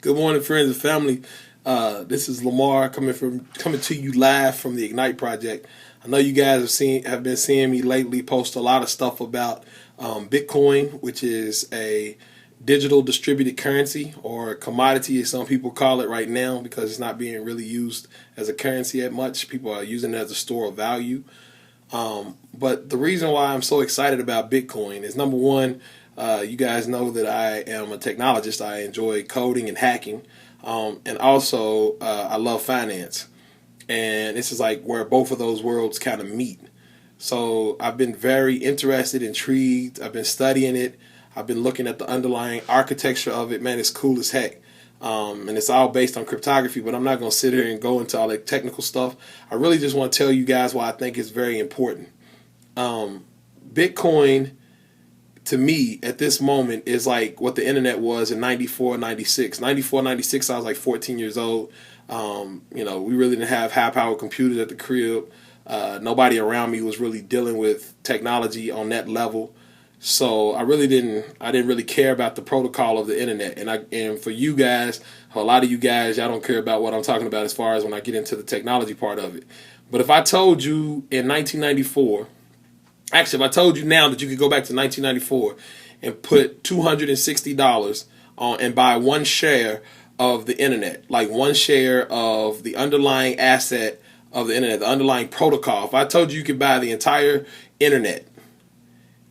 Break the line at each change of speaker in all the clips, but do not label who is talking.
Good morning, friends and family. This is Lamar coming to you live from the Ignite Project. I know you guys have been seeing me lately post a lot of stuff about Bitcoin, which is a digital distributed currency or commodity, as some people call it right now, because it's not being really used as a currency that much. People are using it as a store of value. But the reason why I'm so excited about Bitcoin is, number one, you guys know that I am a technologist. I enjoy coding and hacking. And also, I love finance. And this is like where both of those worlds kind of meet. So I've been very interested, intrigued. I've been studying it. I've been looking at the underlying architecture of it. Man, it's cool as heck. And it's all based on cryptography, but I'm not going to sit here and go into all the technical stuff. I really just want to tell you guys why I think it's very important. Bitcoin, to me, at this moment, is like what the internet was in 94, 96. 94, 96, I was like 14 years old. We really didn't have high-powered computers at the crib. Nobody around me was really dealing with technology on that level. So I didn't really care about the protocol of the internet. And for you guys, for a lot of you guys, y'all don't care about what I'm talking about as far as when I get into the technology part of it. But if I told you in 1994, actually, if I told you now that you could go back to 1994 and put $260 on and buy one share of the internet, like one share of the underlying asset of the internet, the underlying protocol. If I told you could buy the entire internet,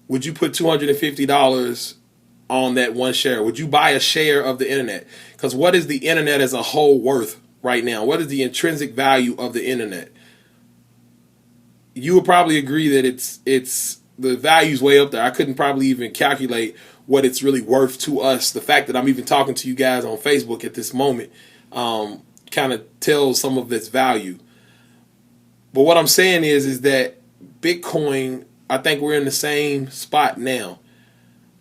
would you put $250 on that one share? Would you buy a share of the internet? Because what is the internet as a whole worth right now? What is the intrinsic value of the internet? You would probably agree that it's the value's way up there. I couldn't probably even calculate what it's really worth to us. The fact that I'm even talking to you guys on Facebook at this moment kind of tells some of its value. But what I'm saying is that Bitcoin, I think we're in the same spot now.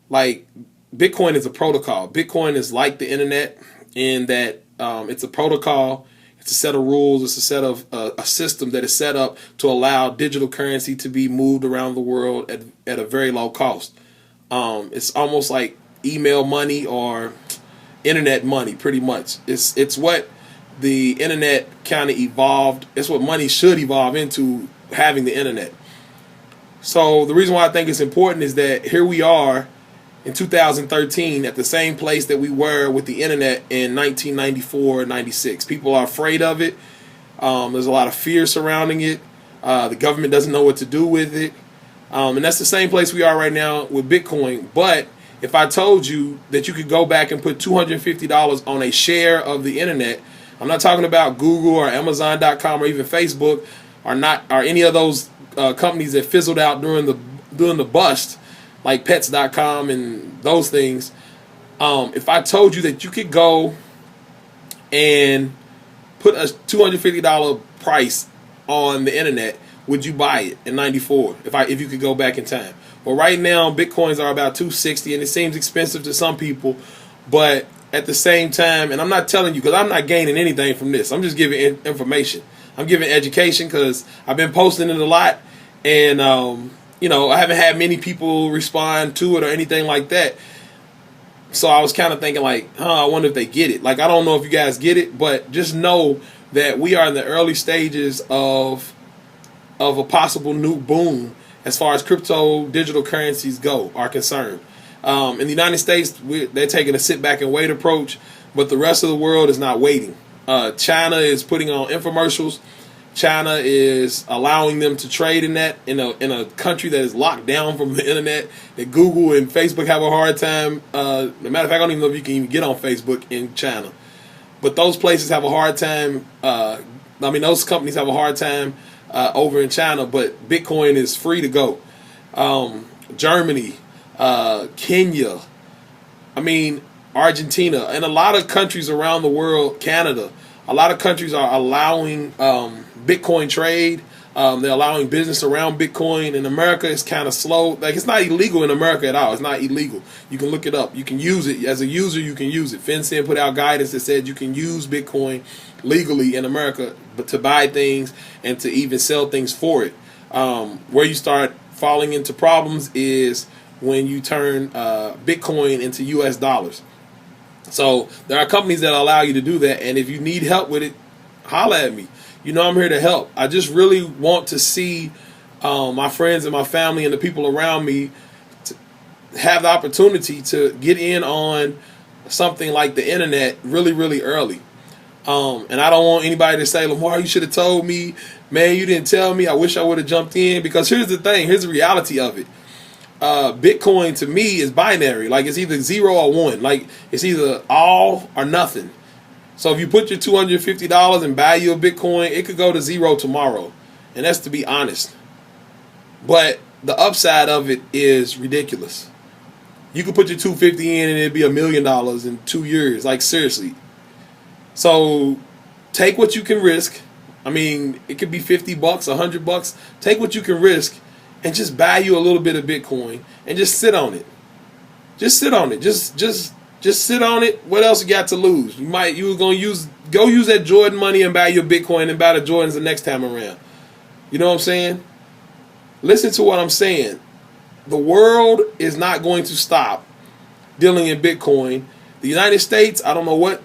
Like, Bitcoin is a protocol. Bitcoin is like the internet in that it's a protocol. It's a set of rules. It's a set of a system that is set up to allow digital currency to be moved around the world at a very low cost. It's almost like email money or internet money, pretty much. It's what the internet kind of evolved. It's what money should evolve into, having the internet. So the reason why I think it's important is that here we are in 2013 at the same place that we were with the internet in 1994, 96. People are afraid of it. There's a lot of fear surrounding it. The government doesn't know what to do with it. And that's the same place we are right now with Bitcoin. But if I told you that you could go back and put $250 on a share of the internet, I'm not talking about Google or Amazon.com or even Facebook or any of those companies that fizzled out during the bust, like Pets.com and those things. If I told you that you could go and put a $250 price on the internet, would you buy it in 94 if you could go back in time? Well, right now Bitcoins are about $260, and it seems expensive to some people, but at the same time, and I'm not telling you because I'm not gaining anything from this. I'm just giving information. I'm giving education because I've been posting it a lot, and I haven't had many people respond to it or anything like that. So I was kind of thinking like, I wonder if they get it. Like, I don't know if you guys get it, but just know that we are in the early stages of a possible new boom as far as crypto digital currencies are concerned. In the United States, they're taking a sit back and wait approach, but the rest of the world is not waiting. China is putting on infomercials. China is allowing them to trade in that in a country that is locked down from the internet. That Google and Facebook have a hard time. As a matter of fact, I don't even know if you can even get on Facebook in China. But those places have a hard time. Those companies have a hard time over in China. But Bitcoin is free to go. Germany, Kenya, Argentina, and a lot of countries around the world, Canada, a lot of countries are allowing Bitcoin trade. They're allowing business around Bitcoin. In America, it's kind of slow. Like, it's not illegal in America at all. It's not illegal. You can look it up. You can use it. As a user, you can use it. FinCEN put out guidance that said you can use Bitcoin legally in America, but to buy things and to even sell things for it. Where you start falling into problems is when you turn Bitcoin into U.S. dollars. So there are companies that allow you to do that, and if you need help with it, holla at me. You know I'm here to help. I just really want to see my friends and my family and the people around me to have the opportunity to get in on something like the internet really, really early. And I don't want anybody to say, Lamar, you should have told me. Man, you didn't tell me. I wish I would have jumped in. Because here's the thing. Here's the reality of it. Bitcoin to me is binary. Like it's either 0 or 1. Like it's either all or nothing. So if you put your $250 and buy you a Bitcoin, it could go to 0 tomorrow. And that's to be honest. But the upside of it is ridiculous. You could put your $250 in and it'd be $1 million in 2 years. Like seriously. So take what you can risk. I mean, it could be $50, $100. Take what you can risk and just buy you a little bit of Bitcoin and just sit on it. Just sit on it. Just sit on it. What else you got to lose? You were gonna go use that Jordan money and buy your Bitcoin and buy the Jordans the next time around. You know what I'm saying? Listen to what I'm saying. The world is not going to stop dealing in Bitcoin. The United States, I don't know what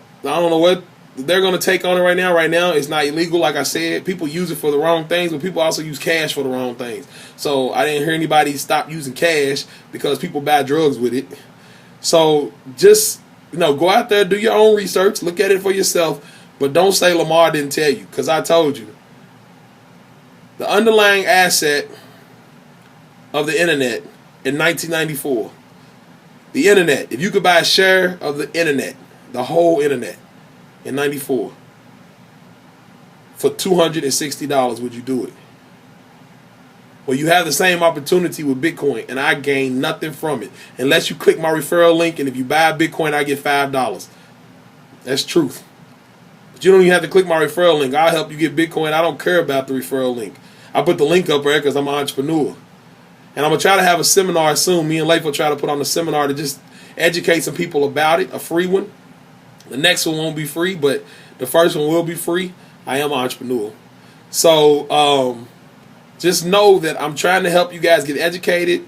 they're going to take on it right now. Right now, it's not illegal, like I said. People use it for the wrong things, but people also use cash for the wrong things. So I didn't hear anybody stop using cash because people buy drugs with it. So just, go out there, do your own research, look at it for yourself, but don't say Lamar didn't tell you, because I told you. The underlying asset of the internet in 1994, the internet, if you could buy a share of the internet, the whole internet, in 94 for $260, would you do it? Well, you have the same opportunity with Bitcoin, and I gain nothing from it unless you click my referral link, and if you buy a Bitcoin, I get $5. That's truth. But you don't even have to click my referral link. I'll help you get Bitcoin. I don't care about the referral link. I put the link up there because I'm an entrepreneur. And I'm going to try to have a seminar soon. Me and Leif will try to put on a seminar to just educate some people about it, a free one. The next one won't be free, but the first one will be free. I am an entrepreneur. So just know that I'm trying to help you guys get educated.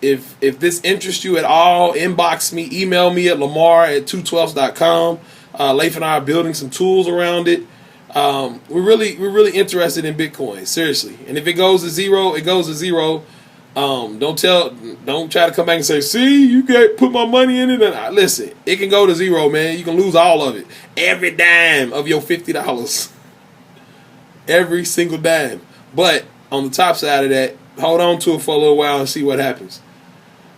If this interests you at all, inbox me, email me at lamar@212.com. Leif and I are building some tools around it. We're really interested in Bitcoin, seriously. And if it goes to 0, it goes to 0. Don't try to come back and say, see, you put my money in it. And listen, it can go to 0, man. You can lose all of it. Every dime of your $50. Every single dime. But on the top side of that, hold on to it for a little while and see what happens.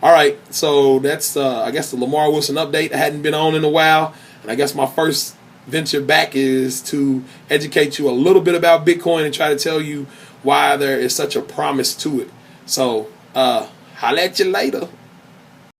All right, so that's, I guess, the Lamar Wilson update. I hadn't been on in a while. And I guess my first venture back is to educate you a little bit about Bitcoin and try to tell you why there is such a promise to it. So, holla at you later.